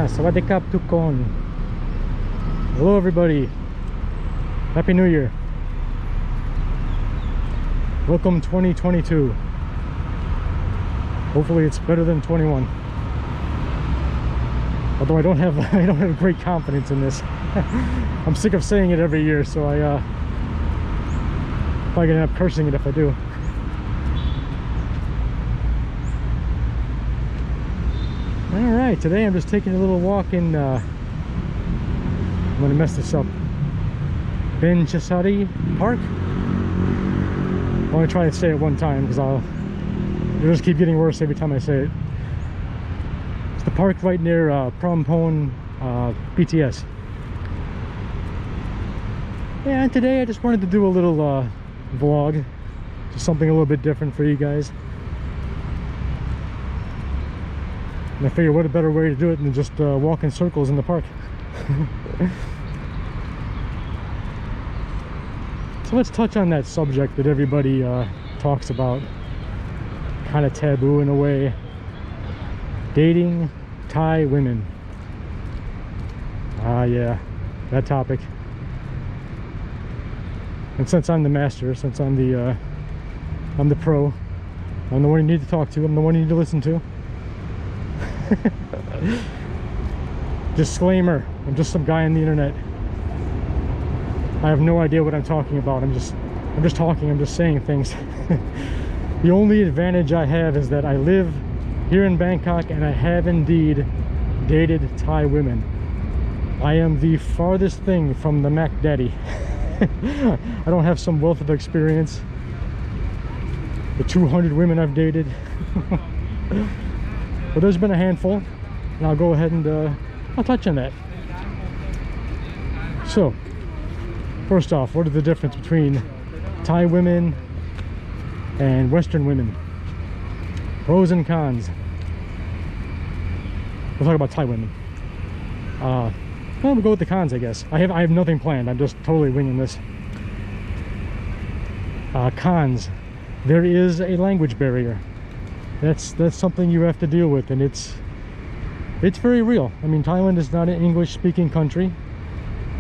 Sawadee krap tukon. Hello everybody. Happy New Year. Welcome 2022. Hopefully it's better than 21. Although I don't have great confidence in this. I'm sick of saying it every year, so I probably gonna end up cursing it if I do. Alright, today I'm just taking a little walk in I'm gonna mess this up. Benchasari Park. I'm gonna try to say it one time because it'll just keep getting worse every time I say it. It's the park right near Phnom BTS. Yeah, and today I just wanted to do a little vlog, just something a little bit different for you guys. And I figured what a better way to do it than just walk in circles in the park. So let's touch on that subject that everybody talks about, kind of taboo in a way. Dating Thai women. Yeah, that topic. And since I'm the master, since I'm the pro, I'm the one you need to talk to, I'm the one you need to listen to. Disclaimer, I'm just some guy on the internet. I have no idea what I'm talking about. I'm just talking, I'm just saying things. The only advantage I have is that I live here in Bangkok and I have indeed dated Thai women. I am the farthest thing from the Mac Daddy. I don't have some wealth of experience. The 200 women I've dated. But there's been a handful, and I'll go ahead and I'll touch on that. So, first off, what is the difference between Thai women and Western women? Pros and cons. We'll talk about Thai women. Well, we'll go with the cons, I guess. I have nothing planned. I'm just totally winging this. Cons. There is a language barrier. That's something you have to deal with, and it's very real. I mean, Thailand is not an English-speaking country.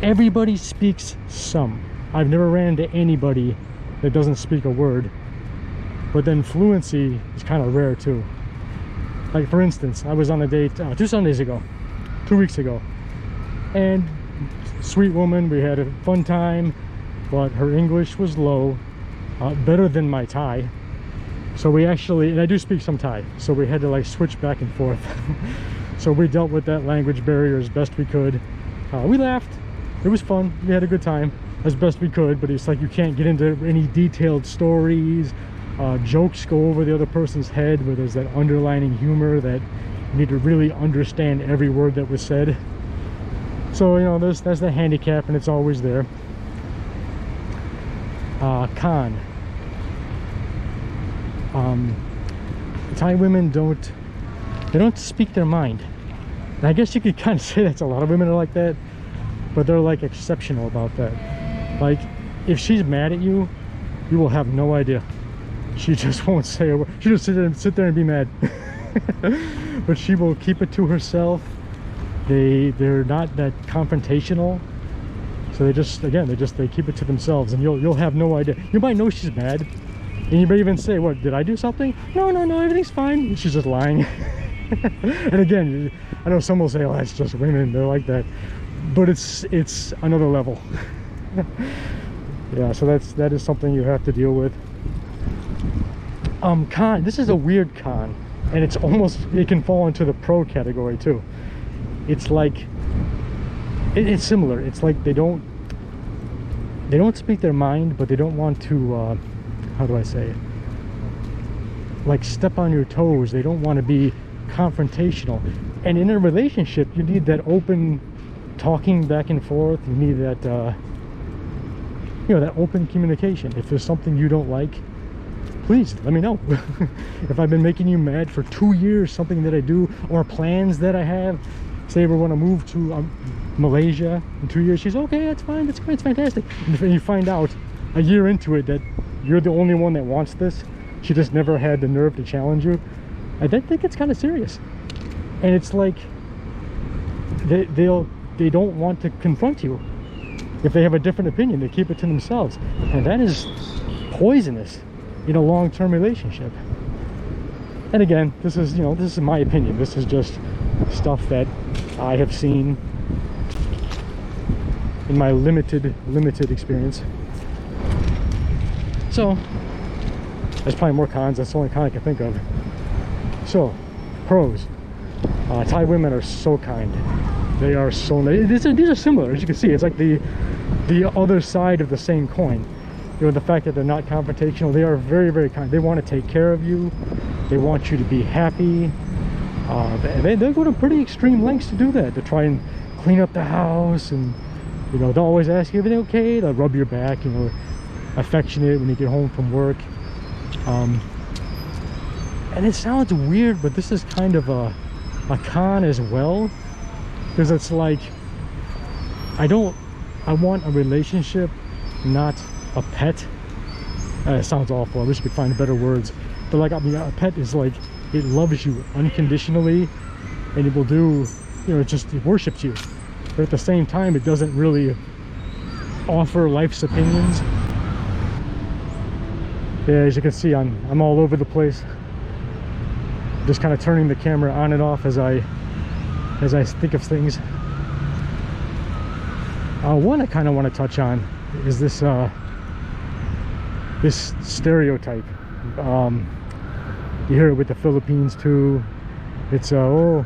Everybody speaks some. I've never ran into anybody that doesn't speak a word. But then fluency is kind of rare too. Like for instance, I was on a date 2 Sundays ago, 2 weeks ago, and sweet woman, we had a fun time, but her English was low, better than my Thai. So we actually, and I do speak some Thai, so we had to like switch back and forth. So we dealt with that language barrier as best we could. We laughed, it was fun, we had a good time as best we could, but it's like you can't get into any detailed stories. Jokes go over the other person's head where there's that underlining humor that you need to really understand every word that was said. So, you know, that's the handicap, and it's always there. Con. Thai women don't speak their mind. And I guess you could kind of say that's a lot of women are like that, but they're like exceptional about that. Like, if she's mad at you, you will have no idea. She just won't say a word. She'll just sit there and be mad. But she will keep it to herself. They're not that confrontational. So they keep it to themselves, and you'll have no idea. You might know she's mad, and you may even say, "What, did I do something?" No, everything's fine. She's just lying. And again, I know some will say, "Oh, that's just women. They're like that," but it's another level. Yeah, so that is something you have to deal with. Con. This is a weird con, and it can fall into the pro category too. It's like it's similar. It's like they don't speak their mind, but they don't want to how do I say it, like step on your toes. They don't want to be confrontational, and in a relationship you need that open talking back and forth. You need that that open communication. If there's something you don't like, please let me know. If I've been making you mad for 2 years, something that I do or plans that I have, say we want to move to Malaysia in 2 years, she's okay, that's fine, that's great, it's fantastic. And you find out a year into it that you're the only one that wants this, she just never had the nerve to challenge you, I think it's kind of serious. And it's like, they don't want to confront you. If they have a different opinion, they keep it to themselves, and that is poisonous in a long-term relationship. And again, this is, you know, this is my opinion. This is just stuff that I have seen in my limited experience. So there's probably more cons. That's the only con I can think of. So pros: Thai women are so kind. They are so nice. These are similar, as you can see. It's like the other side of the same coin. You know, the fact that they're not confrontational. They are very, very kind. They want to take care of you. They want you to be happy. They go to pretty extreme lengths to do that, to try and clean up the house, and you know, they'll always ask you, everything okay? They'll rub your back, you know, affectionate when you get home from work. And it sounds weird, but this is kind of a con as well, because it's like, I want a relationship, not a pet. It sounds awful. I wish I could find better words, but like, I mean, a pet is like, it loves you unconditionally, and it will do, you know, it worships you, but at the same time it doesn't really offer life's opinions. Yeah, as you can see, I'm all over the place, just kind of turning the camera on and off as I think of things. One I kind of want to touch on is this this stereotype. You hear it with the Philippines too. It's oh,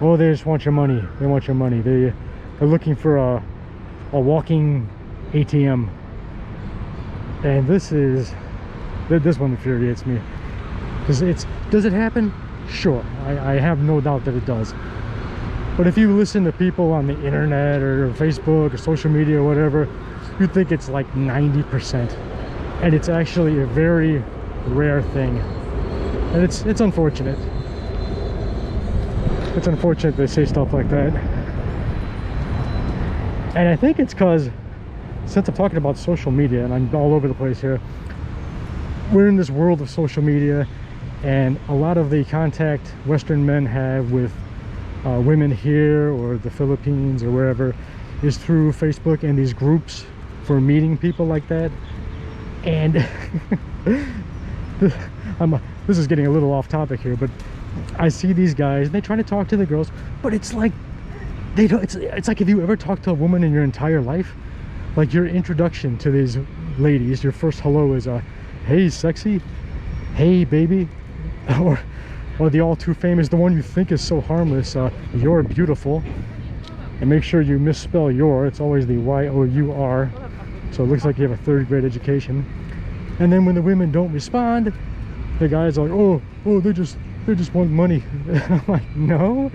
they just want your money. They want your money. They're looking for a walking ATM. And this one infuriates me, because does it happen? Sure, I have no doubt that it does. But if you listen to people on the internet or Facebook or social media or whatever, you think it's like 90%, and it's actually a very rare thing. And it's unfortunate. It's unfortunate they say stuff like that. And I think it's because, since I'm talking about social media, and I'm all over the place here, we're in this world of social media, and a lot of the contact Western men have with women here or the Philippines or wherever is through Facebook and these groups for meeting people like that. And this is getting a little off topic here, but I see these guys and they try to talk to the girls, but it's like they don't. It's like, if you ever talk to a woman in your entire life, like your introduction to these ladies, your first hello is hey sexy, hey baby, or the all too famous, the one you think is so harmless, you're beautiful. And make sure you misspell your, it's always the Y-O-U-R, so it looks like you have a 3rd grade education. And then when the women don't respond, the guys are like, oh, they just want money. I'm like, no,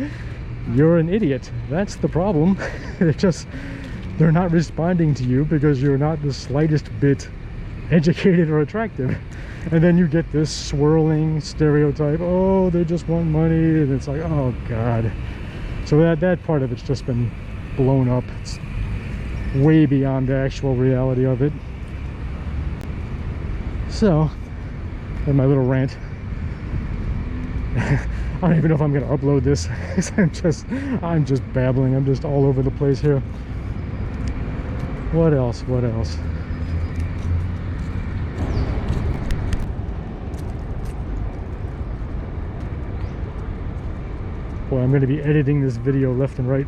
you're an idiot. That's the problem. They're not responding to you because you're not the slightest bit educated or attractive. And then you get this swirling stereotype, oh, they just want money, and it's like, oh god. So that part of it's just been blown up. It's way beyond the actual reality of it. So, and my little rant. I don't even know if I'm gonna upload this. I'm just babbling. I'm just all over the place here. What else? Boy, I'm going to be editing this video left and right.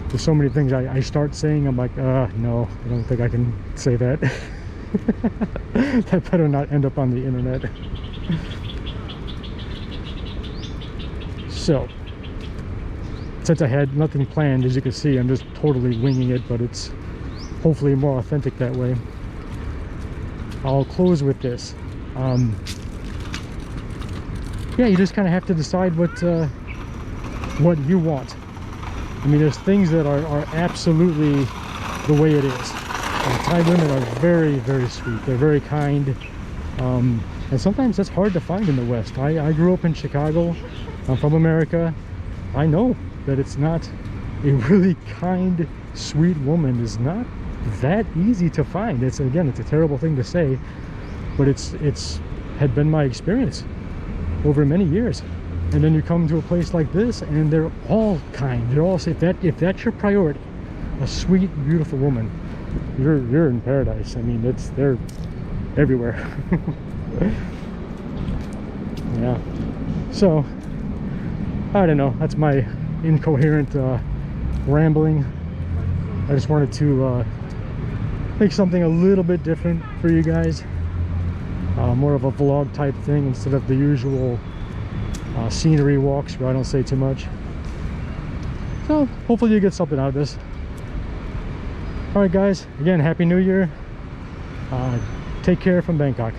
There's so many things I start saying, I'm like, no, I don't think I can say that. That better not end up on the internet. So, since I had nothing planned, as you can see, I'm just totally winging it, but it's hopefully more authentic that way. I'll close with this. Yeah, you just kind of have to decide what you want. I mean, there's things that are absolutely the way it is. Thai women are very, very sweet. They're very kind. And sometimes that's hard to find in the West. I grew up in Chicago. I'm from America. I know that it's not a really kind, sweet woman is not that easy to find. It's a terrible thing to say, but it's had been my experience over many years. And then you come to a place like this and they're all kind. They're all, if that's your priority, a sweet, beautiful woman, you're in paradise. I mean, they're everywhere. Yeah. So I don't know, that's my incoherent rambling. I just wanted to make something a little bit different for you guys, more of a vlog type thing instead of the usual scenery walks where I don't say too much. So hopefully you get something out of this. All right guys, again, happy new year. Take care from Bangkok.